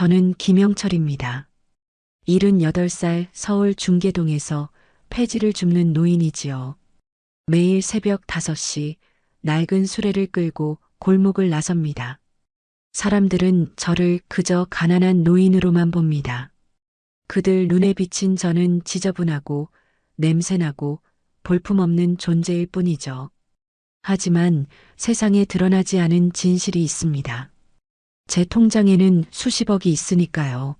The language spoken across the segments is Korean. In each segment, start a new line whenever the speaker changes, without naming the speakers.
저는 김영철입니다. 78살 서울 중계동에서 폐지를 줍는 노인이지요. 매일 새벽 5시 낡은 수레를 끌고 골목을 나섭니다. 사람들은 저를 그저 가난한 노인으로만 봅니다. 그들 눈에 비친 저는 지저분하고 냄새나고 볼품없는 존재일 뿐이죠. 하지만 세상에 드러나지 않은 진실이 있습니다. 제 통장에는 수십억이 있으니까요.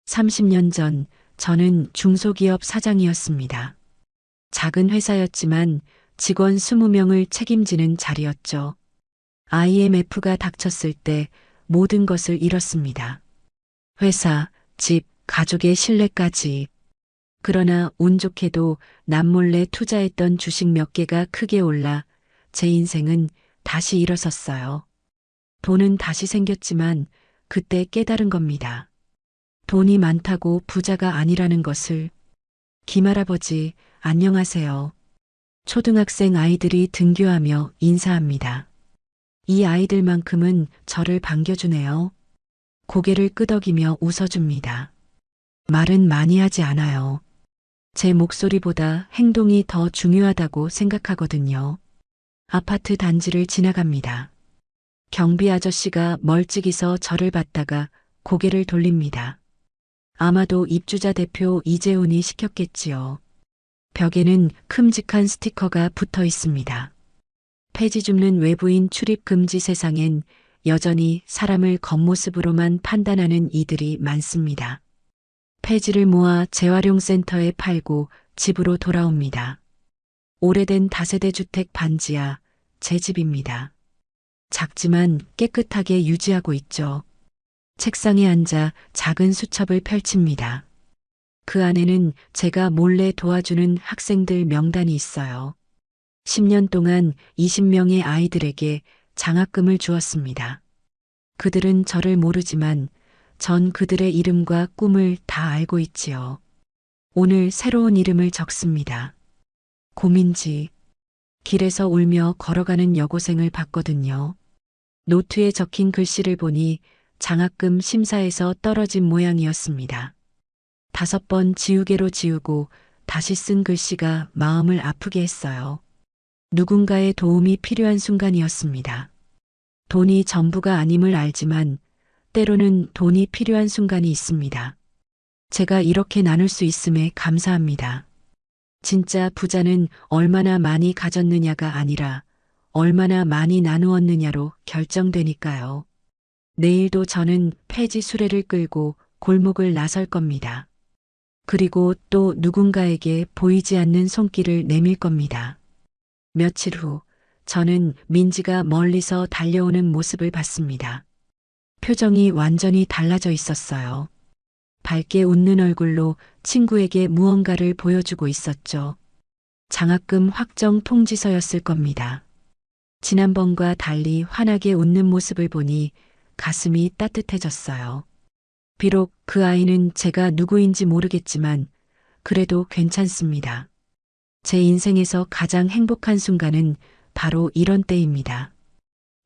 30년 전 저는 중소기업 사장이었습니다. 작은 회사였지만 직원 20명을 책임지는 자리였죠. IMF가 닥쳤을 때 모든 것을 잃었습니다. 회사, 집, 가족의 신뢰까지. 그러나 운 좋게도 남몰래 투자했던 주식 몇 개가 크게 올라 제 인생은 다시 일어섰어요. 돈은 다시 생겼지만 그때 깨달은 겁니다. 돈이 많다고 부자가 아니라는 것을. 김할아버지, 안녕하세요. 초등학생 아이들이 등교하며 인사합니다. 이 아이들만큼은 저를 반겨주네요. 고개를 끄덕이며 웃어줍니다. 말은 많이 하지 않아요. 제 목소리보다 행동이 더 중요하다고 생각하거든요. 아파트 단지를 지나갑니다. 경비 아저씨가 멀찍이서 저를 봤다가 고개를 돌립니다. 아마도 입주자 대표 이재훈이 시켰겠지요. 벽에는 큼직한 스티커가 붙어 있습니다. 폐지 줍는 외부인 출입 금지. 세상엔 여전히 사람을 겉모습으로만 판단하는 이들이 많습니다. 폐지를 모아 재활용센터에 팔고 집으로 돌아옵니다. 오래된 다세대 주택 반지하, 제 집입니다. 작지만 깨끗하게 유지하고 있죠. 책상에 앉아 작은 수첩을 펼칩니다. 그 안에는 제가 몰래 도와주는 학생들 명단이 있어요. 10년 동안 20명의 아이들에게 장학금을 주었습니다. 그들은 저를 모르지만 전 그들의 이름과 꿈을 다 알고 있지요. 오늘 새로운 이름을 적습니다. 고민지. 길에서 울며 걸어가는 여고생을 봤거든요. 노트에 적힌 글씨를 보니 장학금 심사에서 떨어진 모양이었습니다. 5번 지우개로 지우고 다시 쓴 글씨가 마음을 아프게 했어요. 누군가의 도움이 필요한 순간이었습니다. 돈이 전부가 아님을 알지만 때로는 돈이 필요한 순간이 있습니다. 제가 이렇게 나눌 수 있음에 감사합니다. 진짜 부자는 얼마나 많이 가졌느냐가 아니라 얼마나 많이 나누었느냐로 결정되니까요. 내일도 저는 폐지 수레를 끌고 골목을 나설 겁니다. 그리고 또 누군가에게 보이지 않는 손길을 내밀 겁니다. 며칠 후 저는 민지가 멀리서 달려오는 모습을 봤습니다. 표정이 완전히 달라져 있었어요. 밝게 웃는 얼굴로 친구에게 무언가를 보여주고 있었죠. 장학금 확정 통지서였을 겁니다. 지난번과 달리 환하게 웃는 모습을 보니 가슴이 따뜻해졌어요. 비록 그 아이는 제가 누구인지 모르겠지만 그래도 괜찮습니다. 제 인생에서 가장 행복한 순간은 바로 이런 때입니다.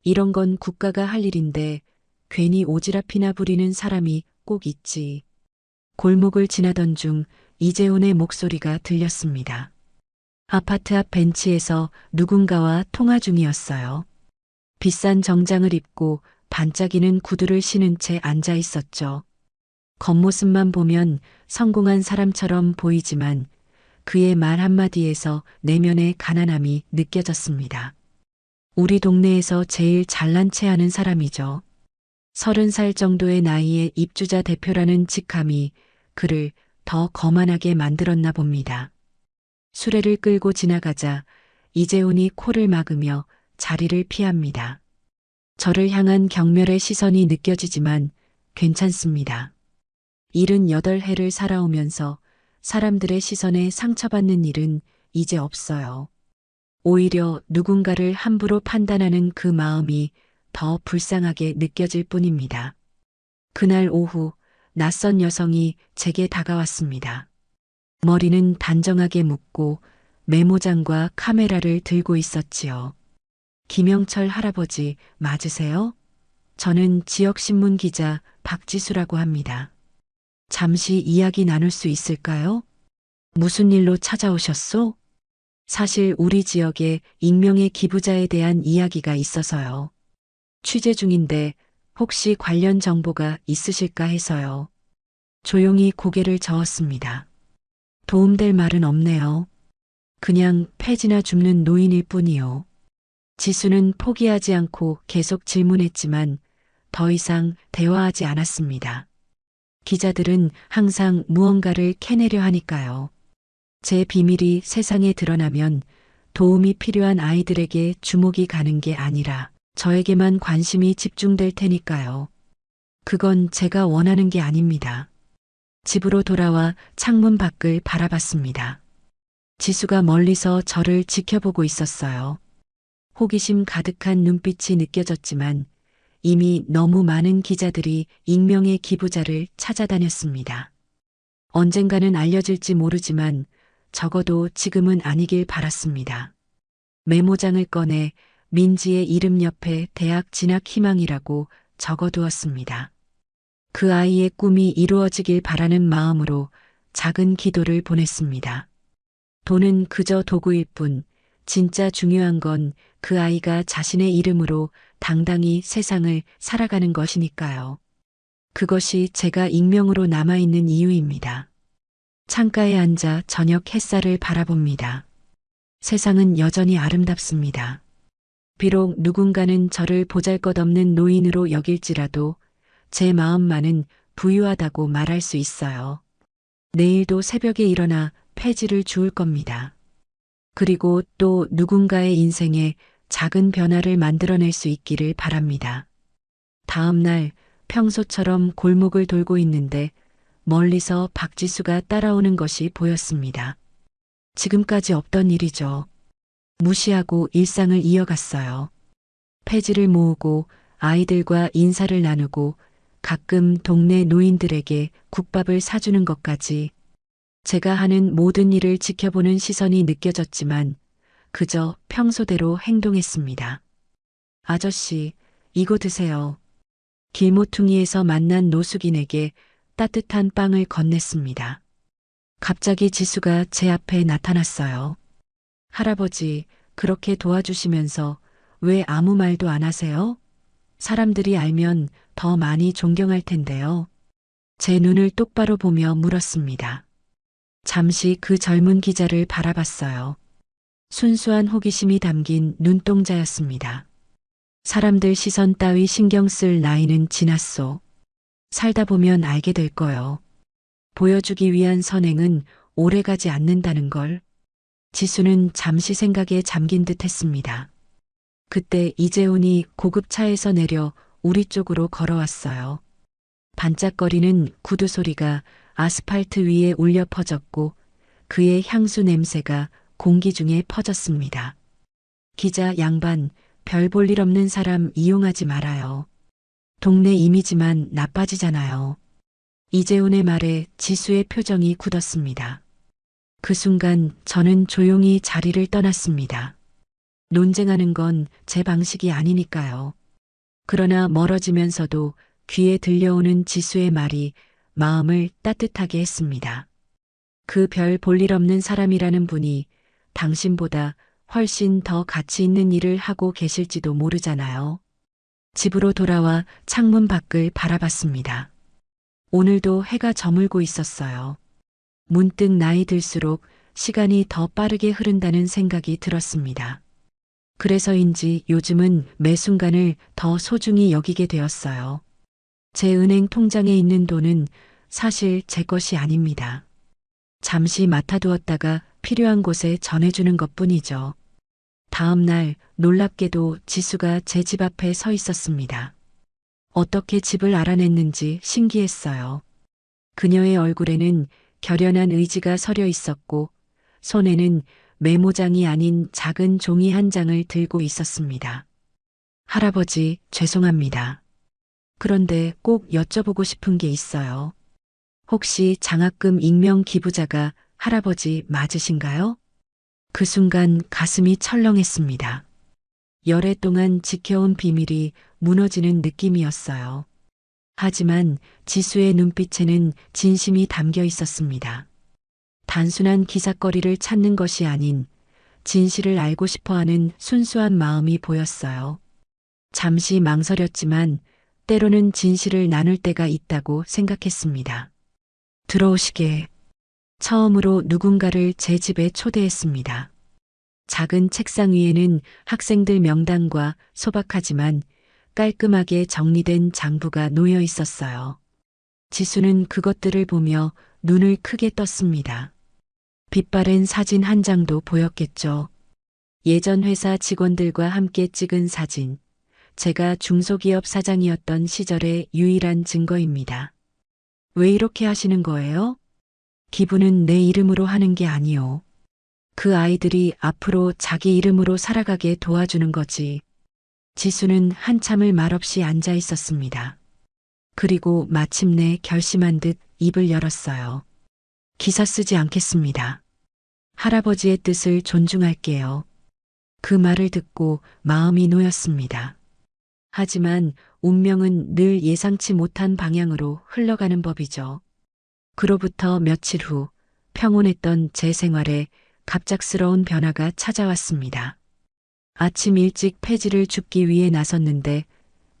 이런 건 국가가 할 일인데 괜히 오지랖이나 부리는 사람이 꼭 있지. 골목을 지나던 중 이재훈의 목소리가 들렸습니다. 아파트 앞 벤치에서 누군가와 통화 중이었어요. 비싼 정장을 입고 반짝이는 구두를 신은 채 앉아 있었죠. 겉모습만 보면 성공한 사람처럼 보이지만 그의 말 한마디에서 내면의 가난함이 느껴졌습니다. 우리 동네에서 제일 잘난 체 하는 사람이죠. 30살 정도의 나이에 입주자 대표라는 직함이 그를 더 거만하게 만들었나 봅니다. 수레를 끌고 지나가자 이재훈이 코를 막으며 자리를 피합니다. 저를 향한 경멸의 시선이 느껴지지만 괜찮습니다. 78해를 살아오면서 사람들의 시선에 상처받는 일은 이제 없어요. 오히려 누군가를 함부로 판단하는 그 마음이 더 불쌍하게 느껴질 뿐입니다. 그날 오후 낯선 여성이 제게 다가왔습니다. 머리는 단정하게 묶고 메모장과 카메라를 들고 있었지요. 김영철 할아버지 맞으세요? 저는 지역신문 기자 박지수라고 합니다. 잠시 이야기 나눌 수 있을까요? 무슨 일로 찾아오셨소? 사실 우리 지역에 익명의 기부자에 대한 이야기가 있어서요. 취재 중인데 혹시 관련 정보가 있으실까 해서요. 조용히 고개를 저었습니다. 도움될 말은 없네요. 그냥 폐지나 줍는 노인일 뿐이요. 지수는 포기하지 않고 계속 질문했지만 더 이상 대화하지 않았습니다. 기자들은 항상 무언가를 캐내려 하니까요. 제 비밀이 세상에 드러나면 도움이 필요한 아이들에게 주목이 가는 게 아니라 저에게만 관심이 집중될 테니까요. 그건 제가 원하는 게 아닙니다. 집으로 돌아와 창문 밖을 바라봤습니다. 지수가 멀리서 저를 지켜보고 있었어요. 호기심 가득한 눈빛이 느껴졌지만 이미 너무 많은 기자들이 익명의 기부자를 찾아다녔습니다. 언젠가는 알려질지 모르지만 적어도 지금은 아니길 바랐습니다. 메모장을 꺼내 민지의 이름 옆에 대학 진학 희망이라고 적어두었습니다. 그 아이의 꿈이 이루어지길 바라는 마음으로 작은 기도를 보냈습니다. 돈은 그저 도구일 뿐 진짜 중요한 건 그 아이가 자신의 이름으로 당당히 세상을 살아가는 것이니까요. 그것이 제가 익명으로 남아있는 이유입니다. 창가에 앉아 저녁 햇살을 바라봅니다. 세상은 여전히 아름답습니다. 비록 누군가는 저를 보잘것없는 노인으로 여길지라도 제 마음만은 부유하다고 말할 수 있어요. 내일도 새벽에 일어나 폐지를 주울 겁니다. 그리고 또 누군가의 인생에 작은 변화를 만들어낼 수 있기를 바랍니다. 다음 날 평소처럼 골목을 돌고 있는데 멀리서 박지수가 따라오는 것이 보였습니다. 지금까지 없던 일이죠. 무시하고 일상을 이어갔어요. 폐지를 모으고 아이들과 인사를 나누고 가끔 동네 노인들에게 국밥을 사주는 것까지 제가 하는 모든 일을 지켜보는 시선이 느껴졌지만 그저 평소대로 행동했습니다. 아저씨, 이거 드세요. 길모퉁이에서 만난 노숙인에게 따뜻한 빵을 건넸습니다. 갑자기 지수가 제 앞에 나타났어요. 할아버지, 그렇게 도와주시면서 왜 아무 말도 안 하세요? 사람들이 알면 더 많이 존경할 텐데요. 제 눈을 똑바로 보며 물었습니다. 잠시 그 젊은 기자를 바라봤어요. 순수한 호기심이 담긴 눈동자였습니다. 사람들 시선 따위 신경 쓸 나이는 지났소. 살다 보면 알게 될 거요. 보여주기 위한 선행은 오래가지 않는다는 걸. 지수는 잠시 생각에 잠긴 듯 했습니다. 그때 이재훈이 고급차에서 내려 우리 쪽으로 걸어왔어요. 반짝거리는 구두 소리가 아스팔트 위에 울려 퍼졌고 그의 향수 냄새가 공기 중에 퍼졌습니다. 기자 양반, 별 볼 일 없는 사람 이용하지 말아요. 동네 이미지만 나빠지잖아요. 이재훈의 말에 지수의 표정이 굳었습니다. 그 순간 저는 조용히 자리를 떠났습니다. 논쟁하는 건 제 방식이 아니니까요. 그러나 멀어지면서도 귀에 들려오는 지수의 말이 마음을 따뜻하게 했습니다. 그 별 볼 일 없는 사람이라는 분이 당신보다 훨씬 더 가치 있는 일을 하고 계실지도 모르잖아요. 집으로 돌아와 창문 밖을 바라봤습니다. 오늘도 해가 저물고 있었어요. 문득 나이 들수록 시간이 더 빠르게 흐른다는 생각이 들었습니다. 그래서인지 요즘은 매 순간을 더 소중히 여기게 되었어요. 제 은행 통장에 있는 돈은 사실 제 것이 아닙니다. 잠시 맡아두었다가 필요한 곳에 전해주는 것뿐이죠. 다음 날 놀랍게도 지수가 제 집 앞에 서 있었습니다. 어떻게 집을 알아냈는지 신기했어요. 그녀의 얼굴에는 결연한 의지가 서려 있었고 손에는 메모장이 아닌 작은 종이 한 장을 들고 있었습니다. 할아버지, 죄송합니다. 그런데 꼭 여쭤보고 싶은 게 있어요. 혹시 장학금 익명 기부자가 할아버지 맞으신가요? 그 순간 가슴이 철렁했습니다. 열애 동안 지켜온 비밀이 무너지는 느낌이었어요. 하지만 지수의 눈빛에는 진심이 담겨 있었습니다. 단순한 기삿거리를 찾는 것이 아닌 진실을 알고 싶어 하는 순수한 마음이 보였어요. 잠시 망설였지만 때로는 진실을 나눌 때가 있다고 생각했습니다. 들어오시게. 처음으로 누군가를 제 집에 초대했습니다. 작은 책상 위에는 학생들 명단과 소박하지만 깔끔하게 정리된 장부가 놓여 있었어요. 지수는 그것들을 보며 눈을 크게 떴습니다. 빛바랜 사진 한 장도 보였겠죠. 예전 회사 직원들과 함께 찍은 사진. 제가 중소기업 사장이었던 시절의 유일한 증거입니다. 왜 이렇게 하시는 거예요? 기부는 내 이름으로 하는 게 아니요. 그 아이들이 앞으로 자기 이름으로 살아가게 도와주는 거지. 지수는 한참을 말없이 앉아 있었습니다. 그리고 마침내 결심한 듯 입을 열었어요. 기사 쓰지 않겠습니다. 할아버지의 뜻을 존중할게요. 그 말을 듣고 마음이 놓였습니다. 하지만 운명은 늘 예상치 못한 방향으로 흘러가는 법이죠. 그로부터 며칠 후 평온했던 제 생활에 갑작스러운 변화가 찾아왔습니다. 아침 일찍 폐지를 줍기 위해 나섰는데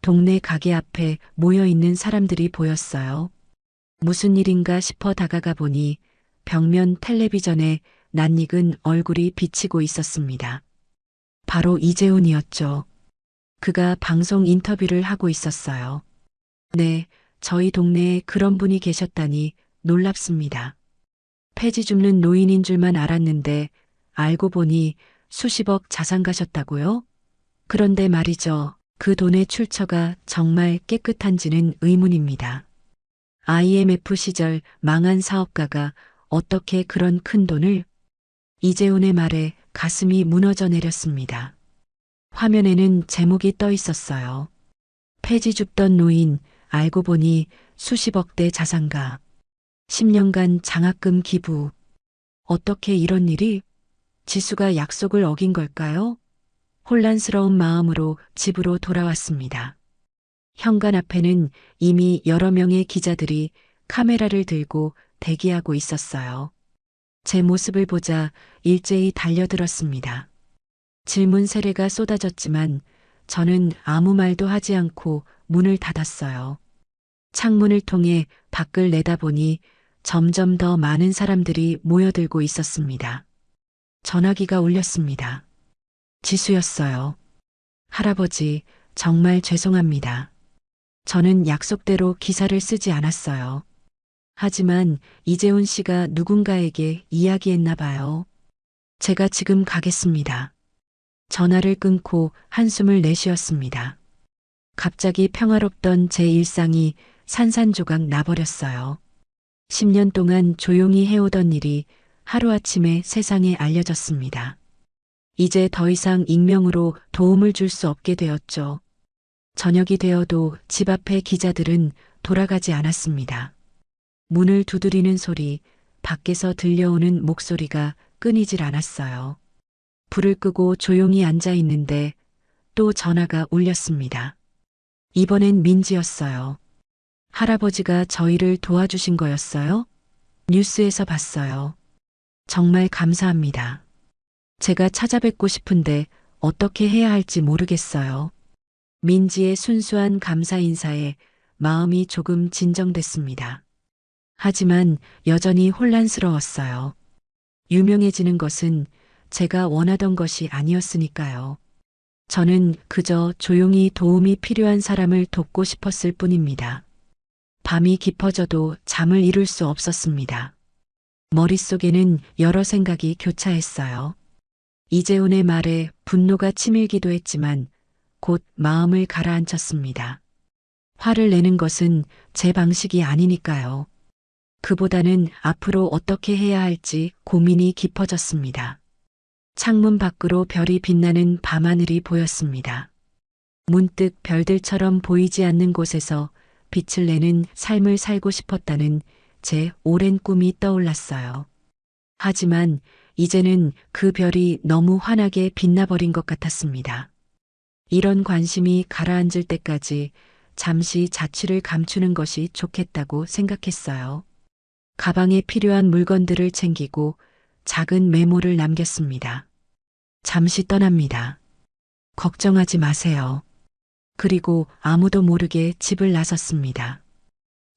동네 가게 앞에 모여 있는 사람들이 보였어요. 무슨 일인가 싶어 다가가 보니 벽면 텔레비전에 낯익은 얼굴이 비치고 있었습니다. 바로 이재훈이었죠. 그가 방송 인터뷰를 하고 있었어요. 네, 저희 동네에 그런 분이 계셨다니 놀랍습니다. 폐지 줍는 노인인 줄만 알았는데 알고 보니 수십억 자산 가셨다고요? 그런데 말이죠. 그 돈의 출처가 정말 깨끗한지는 의문입니다. IMF 시절 망한 사업가가 어떻게 그런 큰 돈을? 이재훈의 말에 가슴이 무너져 내렸습니다. 화면에는 제목이 떠 있었어요. 폐지 줍던 노인, 알고 보니 수십억대 자산가. 10년간 장학금 기부. 어떻게 이런 일이? 지수가 약속을 어긴 걸까요? 혼란스러운 마음으로 집으로 돌아왔습니다. 현관 앞에는 이미 여러 명의 기자들이 카메라를 들고 대기하고 있었어요. 제 모습을 보자 일제히 달려들었습니다. 질문 세례가 쏟아졌지만 저는 아무 말도 하지 않고 문을 닫았어요. 창문을 통해 밖을 내다보니 점점 더 많은 사람들이 모여들고 있었습니다. 전화기가 울렸습니다. 지수였어요. 할아버지, 정말 죄송합니다. 저는 약속대로 기사를 쓰지 않았어요. 하지만 이재훈 씨가 누군가에게 이야기했나 봐요. 제가 지금 가겠습니다. 전화를 끊고 한숨을 내쉬었습니다. 갑자기 평화롭던 제 일상이 산산조각 나버렸어요. 10년 동안 조용히 해오던 일이 하루아침에 세상에 알려졌습니다. 이제 더 이상 익명으로 도움을 줄 수 없게 되었죠. 저녁이 되어도 집 앞의 기자들은 돌아가지 않았습니다. 문을 두드리는 소리, 밖에서 들려오는 목소리가 끊이질 않았어요. 불을 끄고 조용히 앉아 있는데 또 전화가 울렸습니다. 이번엔 민지였어요. 할아버지가 저희를 도와주신 거였어요? 뉴스에서 봤어요. 정말 감사합니다. 제가 찾아뵙고 싶은데 어떻게 해야 할지 모르겠어요. 민지의 순수한 감사 인사에 마음이 조금 진정됐습니다. 하지만 여전히 혼란스러웠어요. 유명해지는 것은 제가 원하던 것이 아니었으니까요. 저는 그저 조용히 도움이 필요한 사람을 돕고 싶었을 뿐입니다. 밤이 깊어져도 잠을 이룰 수 없었습니다. 머릿속에는 여러 생각이 교차했어요. 이재훈의 말에 분노가 치밀기도 했지만 곧 마음을 가라앉혔습니다. 화를 내는 것은 제 방식이 아니니까요. 그보다는 앞으로 어떻게 해야 할지 고민이 깊어졌습니다. 창문 밖으로 별이 빛나는 밤하늘이 보였습니다. 문득 별들처럼 보이지 않는 곳에서 빛을 내는 삶을 살고 싶었다는 제 오랜 꿈이 떠올랐어요. 하지만 이제는 그 별이 너무 환하게 빛나버린 것 같았습니다. 이런 관심이 가라앉을 때까지 잠시 자취를 감추는 것이 좋겠다고 생각했어요. 가방에 필요한 물건들을 챙기고 작은 메모를 남겼습니다. 잠시 떠납니다. 걱정하지 마세요. 그리고 아무도 모르게 집을 나섰습니다.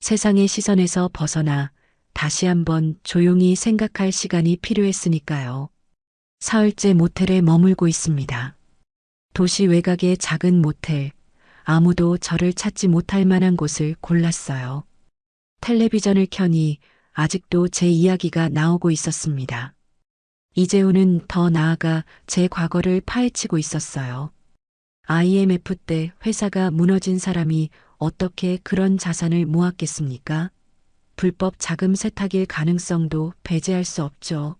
세상의 시선에서 벗어나 다시 한번 조용히 생각할 시간이 필요했으니까요. 사흘째 모텔에 머물고 있습니다. 도시 외곽의 작은 모텔, 아무도 저를 찾지 못할 만한 곳을 골랐어요. 텔레비전을 켜니 아직도 제 이야기가 나오고 있었습니다. 이재훈은 더 나아가 제 과거를 파헤치고 있었어요. IMF 때 회사가 무너진 사람이 어떻게 그런 자산을 모았겠습니까? 불법 자금 세탁일 가능성도 배제할 수 없죠.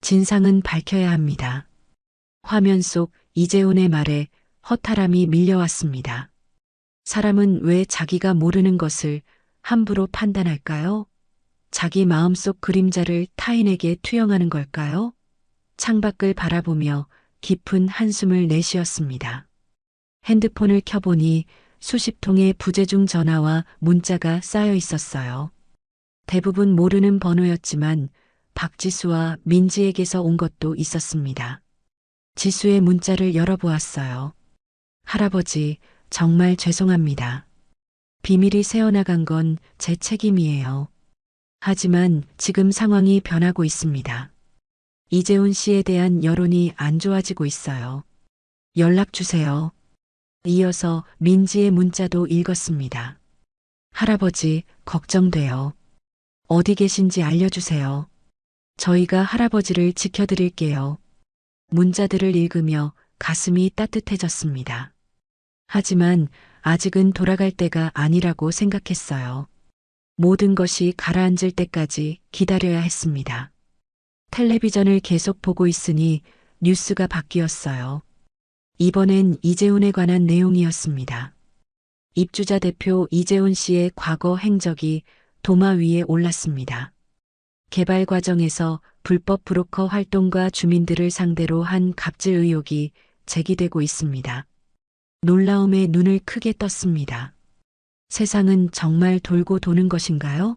진상은 밝혀야 합니다. 화면 속 이재훈의 말에 허탈함이 밀려왔습니다. 사람은 왜 자기가 모르는 것을 함부로 판단할까요? 자기 마음속 그림자를 타인에게 투영하는 걸까요? 창밖을 바라보며 깊은 한숨을 내쉬었습니다. 핸드폰을 켜보니 수십 통의 부재중 전화와 문자가 쌓여 있었어요. 대부분 모르는 번호였지만 박지수와 민지에게서 온 것도 있었습니다. 지수의 문자를 열어보았어요. 할아버지, 정말 죄송합니다. 비밀이 새어나간 건 제 책임이에요. 하지만 지금 상황이 변하고 있습니다. 이재훈 씨에 대한 여론이 안 좋아지고 있어요. 연락 주세요. 이어서 민지의 문자도 읽었습니다. 할아버지, 걱정돼요. 어디 계신지 알려주세요. 저희가 할아버지를 지켜드릴게요. 문자들을 읽으며 가슴이 따뜻해졌습니다. 하지만 아직은 돌아갈 때가 아니라고 생각했어요. 모든 것이 가라앉을 때까지 기다려야 했습니다. 텔레비전을 계속 보고 있으니 뉴스가 바뀌었어요. 이번엔 이재훈에 관한 내용이었습니다. 입주자 대표 이재훈 씨의 과거 행적이 도마 위에 올랐습니다. 개발 과정에서 불법 브로커 활동과 주민들을 상대로 한 갑질 의혹이 제기되고 있습니다. 놀라움에 눈을 크게 떴습니다. 세상은 정말 돌고 도는 것인가요?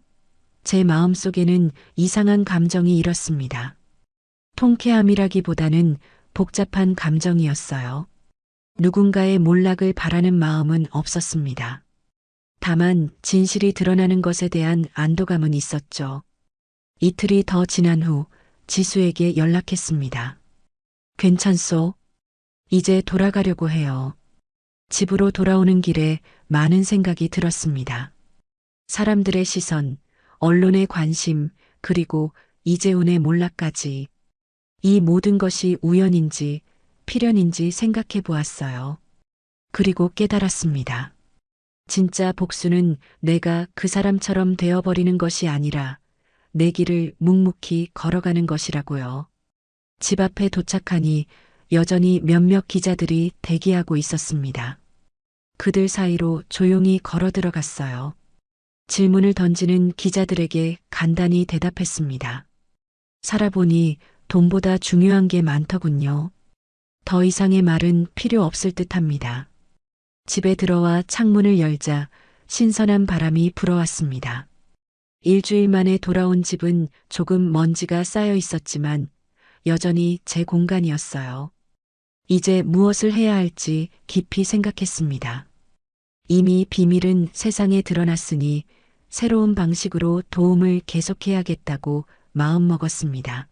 제 마음속에는 이상한 감정이 일었습니다. 통쾌함이라기보다는 복잡한 감정이었어요. 누군가의 몰락을 바라는 마음은 없었습니다. 다만 진실이 드러나는 것에 대한 안도감은 있었죠. 이틀이 더 지난 후 지수에게 연락했습니다. 괜찮소? 이제 돌아가려고 해요. 집으로 돌아오는 길에 많은 생각이 들었습니다. 사람들의 시선, 언론의 관심, 그리고 이재훈의 몰락까지. 이 모든 것이 우연인지 필연인지 생각해 보았어요. 그리고 깨달았습니다. 진짜 복수는 내가 그 사람처럼 되어버리는 것이 아니라 내 길을 묵묵히 걸어가는 것이라고요. 집 앞에 도착하니 여전히 몇몇 기자들이 대기하고 있었습니다. 그들 사이로 조용히 걸어 들어갔어요. 질문을 던지는 기자들에게 간단히 대답했습니다. 살아보니 돈보다 중요한 게 많더군요. 더 이상의 말은 필요 없을 듯합니다. 집에 들어와 창문을 열자 신선한 바람이 불어왔습니다. 일주일 만에 돌아온 집은 조금 먼지가 쌓여 있었지만 여전히 제 공간이었어요. 이제 무엇을 해야 할지 깊이 생각했습니다. 이미 비밀은 세상에 드러났으니 새로운 방식으로 도움을 계속해야겠다고 마음먹었습니다.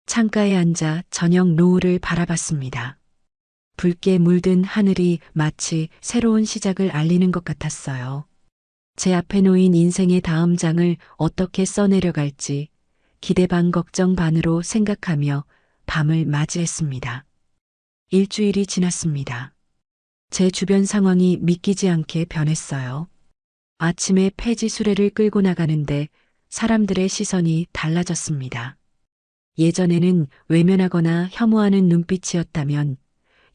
창가에 앉아 저녁 노을을 바라봤습니다. 붉게 물든 하늘이 마치 새로운 시작을 알리는 것 같았어요. 제 앞에 놓인 인생의 다음 장을 어떻게 써내려갈지 기대 반 걱정 반으로 생각하며 밤을 맞이했습니다. 일주일이 지났습니다. 제 주변 상황이 믿기지 않게 변했어요. 아침에 폐지 수레를 끌고 나가는데 사람들의 시선이 달라졌습니다. 예전에는 외면하거나 혐오하는 눈빛이었다면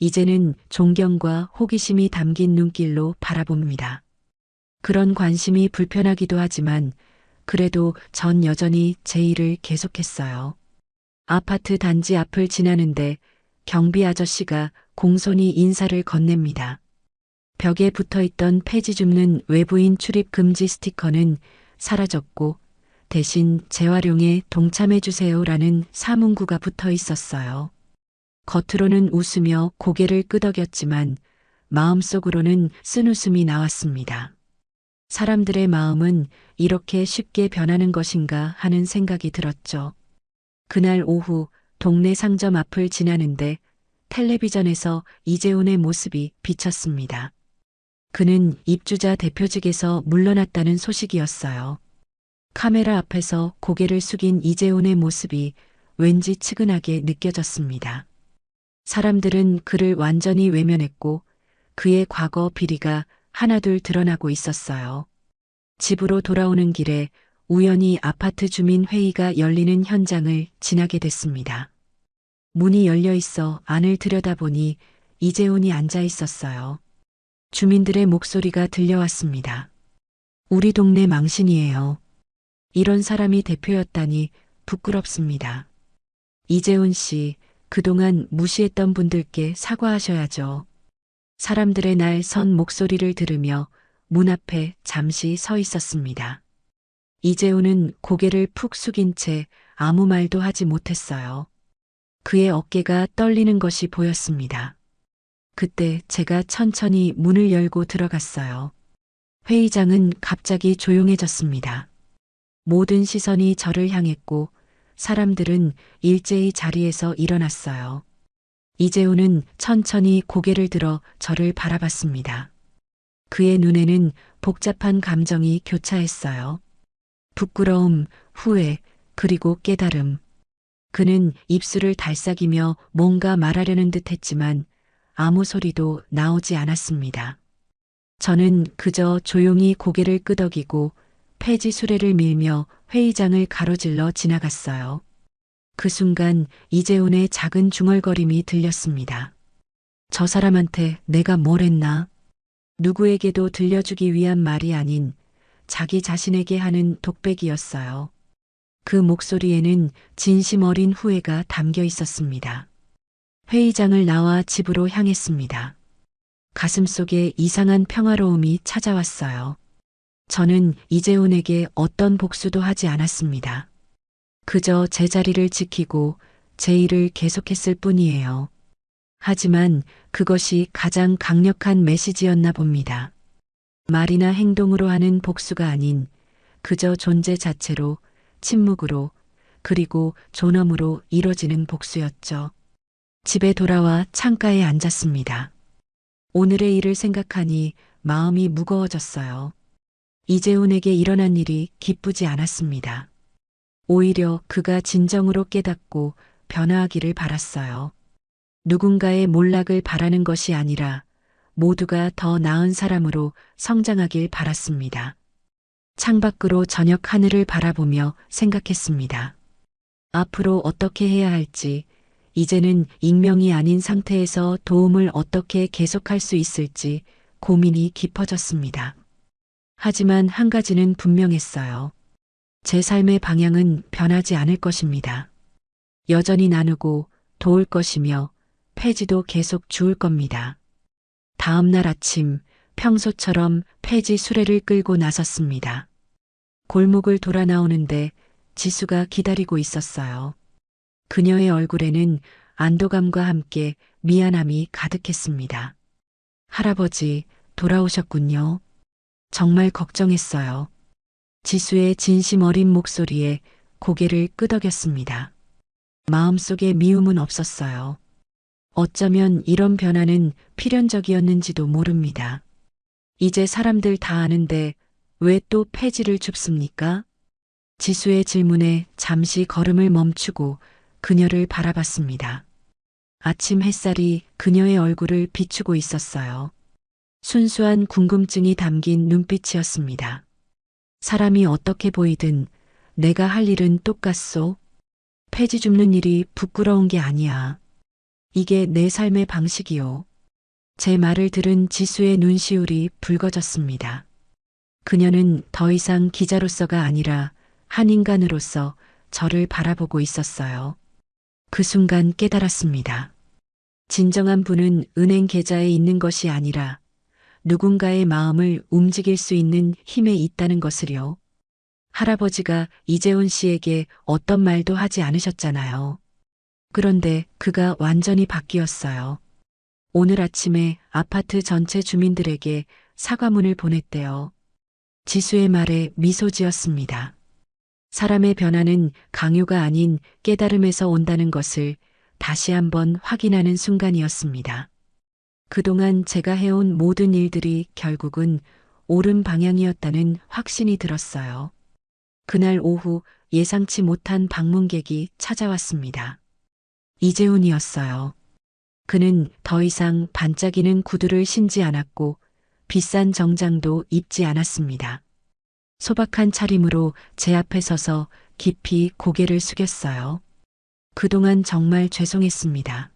이제는 존경과 호기심이 담긴 눈길로 바라봅니다. 그런 관심이 불편하기도 하지만 그래도 전 여전히 제 일을 계속했어요. 아파트 단지 앞을 지나는데 경비 아저씨가 공손히 인사를 건넵니다. 벽에 붙어있던 폐지 줍는 외부인 출입 금지 스티커는 사라졌고 대신 재활용에 동참해주세요라는 사문구가 붙어 있었어요. 겉으로는 웃으며 고개를 끄덕였지만 마음속으로는 쓴웃음이 나왔습니다. 사람들의 마음은 이렇게 쉽게 변하는 것인가 하는 생각이 들었죠. 그날 오후 동네 상점 앞을 지나는데 텔레비전에서 이재훈의 모습이 비쳤습니다. 그는 입주자 대표직에서 물러났다는 소식이었어요. 카메라 앞에서 고개를 숙인 이재훈의 모습이 왠지 측은하게 느껴졌습니다. 사람들은 그를 완전히 외면했고 그의 과거 비리가 하나둘 드러나고 있었어요. 집으로 돌아오는 길에 우연히 아파트 주민 회의가 열리는 현장을 지나게 됐습니다. 문이 열려 있어 안을 들여다보니 이재훈이 앉아 있었어요. 주민들의 목소리가 들려왔습니다. 우리 동네 망신이에요. 이런 사람이 대표였다니 부끄럽습니다. 이재훈 씨, 그동안 무시했던 분들께 사과하셔야죠. 사람들의 날 선 목소리를 들으며 문 앞에 잠시 서 있었습니다. 이재훈은 고개를 푹 숙인 채 아무 말도 하지 못했어요. 그의 어깨가 떨리는 것이 보였습니다. 그때 제가 천천히 문을 열고 들어갔어요. 회의장은 갑자기 조용해졌습니다. 모든 시선이 저를 향했고 사람들은 일제히 자리에서 일어났어요. 이재훈은 천천히 고개를 들어 저를 바라봤습니다. 그의 눈에는 복잡한 감정이 교차했어요. 부끄러움, 후회, 그리고 깨달음. 그는 입술을 달싹이며 뭔가 말하려는 듯 했지만 아무 소리도 나오지 않았습니다. 저는 그저 조용히 고개를 끄덕이고 폐지 수레를 밀며 회의장을 가로질러 지나갔어요. 그 순간 이재훈의 작은 중얼거림이 들렸습니다. 저 사람한테 내가 뭘 했나? 누구에게도 들려주기 위한 말이 아닌 자기 자신에게 하는 독백이었어요. 그 목소리에는 진심 어린 후회가 담겨 있었습니다. 회의장을 나와 집으로 향했습니다. 가슴속에 이상한 평화로움이 찾아왔어요. 저는 이재훈에게 어떤 복수도 하지 않았습니다. 그저 제 자리를 지키고 제 일을 계속했을 뿐이에요. 하지만 그것이 가장 강력한 메시지였나 봅니다. 말이나 행동으로 하는 복수가 아닌 그저 존재 자체로, 침묵으로, 그리고 존엄으로 이뤄지는 복수였죠. 집에 돌아와 창가에 앉았습니다. 오늘의 일을 생각하니 마음이 무거워졌어요. 이재훈에게 일어난 일이 기쁘지 않았습니다. 오히려 그가 진정으로 깨닫고 변화하기를 바랐어요. 누군가의 몰락을 바라는 것이 아니라 모두가 더 나은 사람으로 성장하길 바랐습니다. 창밖으로 저녁 하늘을 바라보며 생각했습니다. 앞으로 어떻게 해야 할지, 이제는 익명이 아닌 상태에서 도움을 어떻게 계속할 수 있을지 고민이 깊어졌습니다. 하지만 한 가지는 분명했어요. 제 삶의 방향은 변하지 않을 것입니다. 여전히 나누고 도울 것이며 폐지도 계속 주울 겁니다. 다음 날 아침 평소처럼 폐지 수레를 끌고 나섰습니다. 골목을 돌아 나오는데 지수가 기다리고 있었어요. 그녀의 얼굴에는 안도감과 함께 미안함이 가득했습니다. 할아버지, 돌아오셨군요. 정말 걱정했어요. 지수의 진심 어린 목소리에 고개를 끄덕였습니다. 마음속에 미움은 없었어요. 어쩌면 이런 변화는 필연적이었는지도 모릅니다. 이제 사람들 다 아는데 왜 또 폐지를 줍습니까? 지수의 질문에 잠시 걸음을 멈추고 그녀를 바라봤습니다. 아침 햇살이 그녀의 얼굴을 비추고 있었어요. 순수한 궁금증이 담긴 눈빛이었습니다. 사람이 어떻게 보이든 내가 할 일은 똑같소. 폐지 줍는 일이 부끄러운 게 아니야. 이게 내 삶의 방식이요. 제 말을 들은 지수의 눈시울이 붉어졌습니다. 그녀는 더 이상 기자로서가 아니라 한 인간으로서 저를 바라보고 있었어요. 그 순간 깨달았습니다. 진정한 분은 은행 계좌에 있는 것이 아니라 누군가의 마음을 움직일 수 있는 힘에 있다는 것을요. 할아버지가 이재훈 씨에게 어떤 말도 하지 않으셨잖아요. 그런데 그가 완전히 바뀌었어요. 오늘 아침에 아파트 전체 주민들에게 사과문을 보냈대요. 지수의 말에 미소 지었습니다. 사람의 변화는 강요가 아닌 깨달음에서 온다는 것을 다시 한번 확인하는 순간이었습니다. 그동안 제가 해온 모든 일들이 결국은 옳은 방향이었다는 확신이 들었어요. 그날 오후 예상치 못한 방문객이 찾아왔습니다. 이재훈이었어요. 그는 더 이상 반짝이는 구두를 신지 않았고 비싼 정장도 입지 않았습니다. 소박한 차림으로 제 앞에 서서 깊이 고개를 숙였어요. 그동안 정말 죄송했습니다.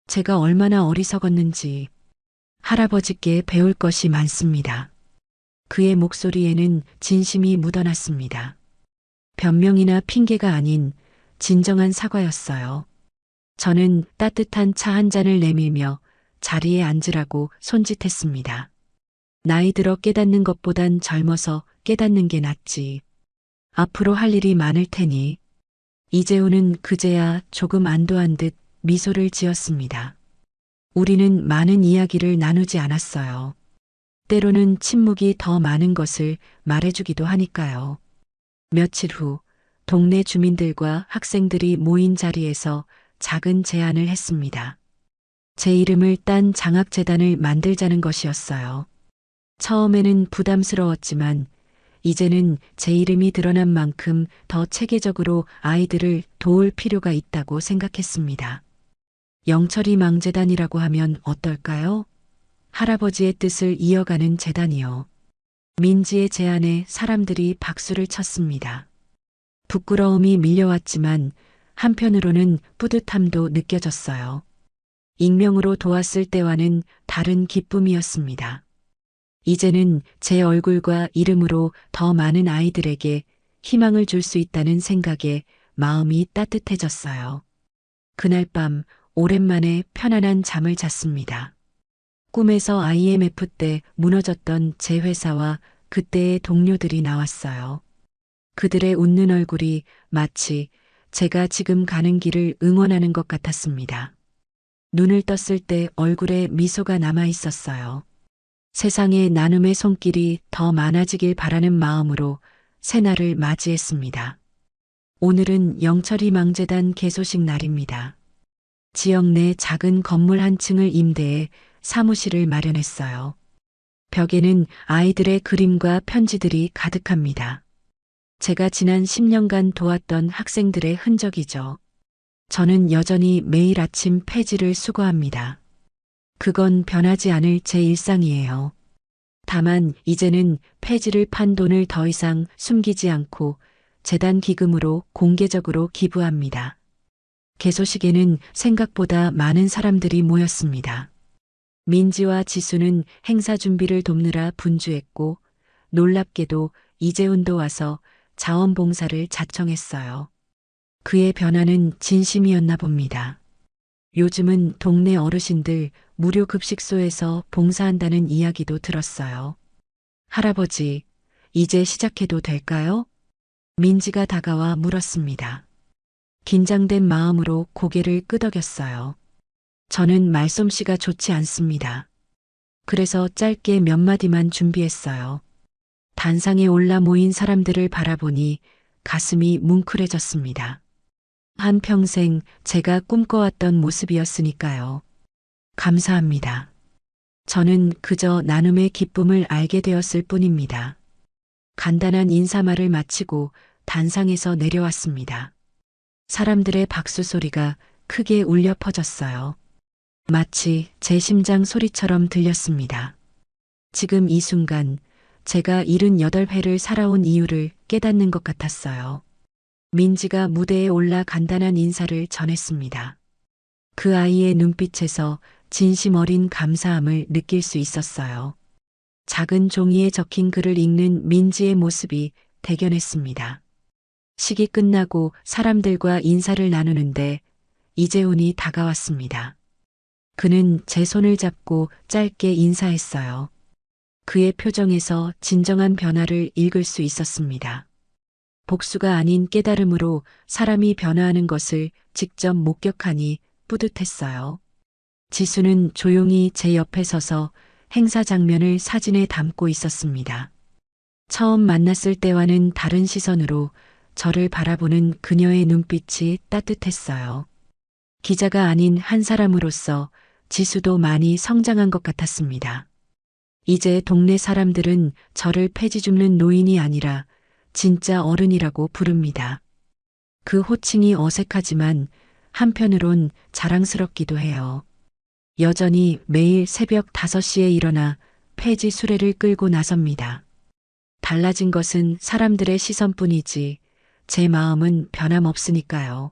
제가 얼마나 어리석었는지 할아버지께 배울 것이 많습니다. 그의 목소리에는 진심이 묻어났습니다. 변명이나 핑계가 아닌 진정한 사과였어요. 저는 따뜻한 차 한 잔을 내밀며 자리에 앉으라고 손짓했습니다. 나이 들어 깨닫는 것보단 젊어서 깨닫는 게 낫지. 앞으로 할 일이 많을 테니. 이재훈은 그제야 조금 안도한 듯 미소를 지었습니다. 우리는 많은 이야기를 나누지 않았어요. 때로는 침묵이 더 많은 것을 말해주기도 하니까요. 며칠 후 동네 주민들과 학생들이 모인 자리에서 작은 제안을 했습니다. 제 이름을 딴 장학재단을 만들자는 것이었어요. 처음에는 부담스러웠지만 이제는 제 이름이 드러난 만큼 더 체계적으로 아이들을 도울 필요가 있다고 생각했습니다. 영철이 망재단이라고 하면 어떨까요? 할아버지의 뜻을 이어가는 재단이요. 민지의 제안에 사람들이 박수를 쳤습니다. 부끄러움이 밀려왔지만 한편으로는 뿌듯함도 느껴졌어요. 익명으로 도왔을 때와는 다른 기쁨이었습니다. 이제는 제 얼굴과 이름으로 더 많은 아이들에게 희망을 줄 수 있다는 생각에 마음이 따뜻해졌어요. 그날 밤 오랜만에 편안한 잠을 잤습니다. 꿈에서 IMF 때 무너졌던 제 회사와 그때의 동료들이 나왔어요. 그들의 웃는 얼굴이 마치 제가 지금 가는 길을 응원하는 것 같았습니다. 눈을 떴을 때 얼굴에 미소가 남아 있었어요. 세상에 나눔의 손길이 더 많아지길 바라는 마음으로 새날을 맞이했습니다. 오늘은 영철이 망재단 개소식 날입니다. 지역 내 작은 건물 한 층을 임대해 사무실을 마련했어요. 벽에는 아이들의 그림과 편지들이 가득합니다. 제가 지난 10년간 도왔던 학생들의 흔적이죠. 저는 여전히 매일 아침 폐지를 수거합니다. 그건 변하지 않을 제 일상이에요. 다만 이제는 폐지를 판 돈을 더 이상 숨기지 않고 재단 기금으로 공개적으로 기부합니다. 개소식에는 생각보다 많은 사람들이 모였습니다. 민지와 지수는 행사 준비를 돕느라 분주했고 놀랍게도 이재훈도 와서 자원봉사를 자청했어요. 그의 변화는 진심이었나 봅니다. 요즘은 동네 어르신들 무료 급식소에서 봉사한다는 이야기도 들었어요. 할아버지, 이제 시작해도 될까요? 민지가 다가와 물었습니다. 긴장된 마음으로 고개를 끄덕였어요. 저는 말솜씨가 좋지 않습니다. 그래서 짧게 몇 마디만 준비했어요. 단상에 올라 모인 사람들을 바라보니 가슴이 뭉클해졌습니다. 한평생 제가 꿈꿔왔던 모습이었으니까요. 감사합니다. 저는 그저 나눔의 기쁨을 알게 되었을 뿐입니다. 간단한 인사말을 마치고 단상에서 내려왔습니다. 사람들의 박수 소리가 크게 울려 퍼졌어요. 마치 제 심장 소리처럼 들렸습니다. 지금 이 순간 제가 78회를 살아온 이유를 깨닫는 것 같았어요. 민지가 무대에 올라 간단한 인사를 전했습니다. 그 아이의 눈빛에서 진심 어린 감사함을 느낄 수 있었어요. 작은 종이에 적힌 글을 읽는 민지의 모습이 대견했습니다. 식이 끝나고 사람들과 인사를 나누는데 이재훈이 다가왔습니다. 그는 제 손을 잡고 짧게 인사했어요. 그의 표정에서 진정한 변화를 읽을 수 있었습니다. 복수가 아닌 깨달음으로 사람이 변화하는 것을 직접 목격하니 뿌듯했어요. 지수는 조용히 제 옆에 서서 행사 장면을 사진에 담고 있었습니다. 처음 만났을 때와는 다른 시선으로 저를 바라보는 그녀의 눈빛이 따뜻했어요. 기자가 아닌 한 사람으로서 지수도 많이 성장한 것 같았습니다. 이제 동네 사람들은 저를 폐지 줍는 노인이 아니라 진짜 어른이라고 부릅니다. 그 호칭이 어색하지만 한편으론 자랑스럽기도 해요. 여전히 매일 새벽 5시에 일어나 폐지 수레를 끌고 나섭니다. 달라진 것은 사람들의 시선뿐이지 제 마음은 변함없으니까요.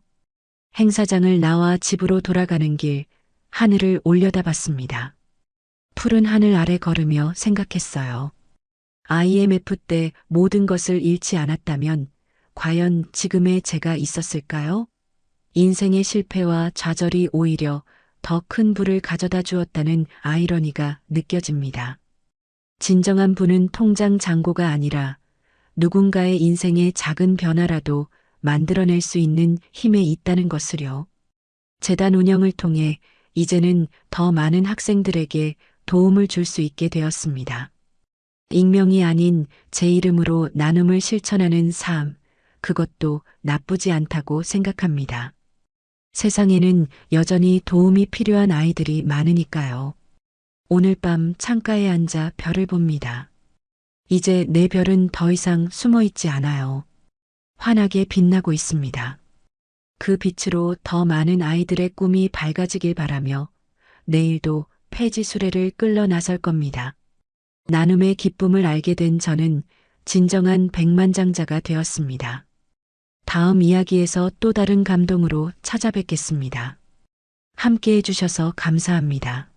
행사장을 나와 집으로 돌아가는 길 하늘을 올려다봤습니다. 푸른 하늘 아래 걸으며 생각했어요. IMF 때 모든 것을 잃지 않았다면 과연 지금의 제가 있었을까요? 인생의 실패와 좌절이 오히려 더 큰 부를 가져다 주었다는 아이러니가 느껴집니다. 진정한 부는 통장 잔고가 아니라 누군가의 인생의 작은 변화라도 만들어낼 수 있는 힘에 있다는 것을요. 재단 운영을 통해 이제는 더 많은 학생들에게 도움을 줄 수 있게 되었습니다. 익명이 아닌 제 이름으로 나눔을 실천하는 삶, 그것도 나쁘지 않다고 생각합니다. 세상에는 여전히 도움이 필요한 아이들이 많으니까요. 오늘 밤 창가에 앉아 별을 봅니다. 이제 내 별은 더 이상 숨어 있지 않아요. 환하게 빛나고 있습니다. 그 빛으로 더 많은 아이들의 꿈이 밝아지길 바라며 내일도 폐지 수레를 끌러 나설 겁니다. 나눔의 기쁨을 알게 된 저는 진정한 백만장자가 되었습니다. 다음 이야기에서 또 다른 감동으로 찾아뵙겠습니다. 함께 해주셔서 감사합니다.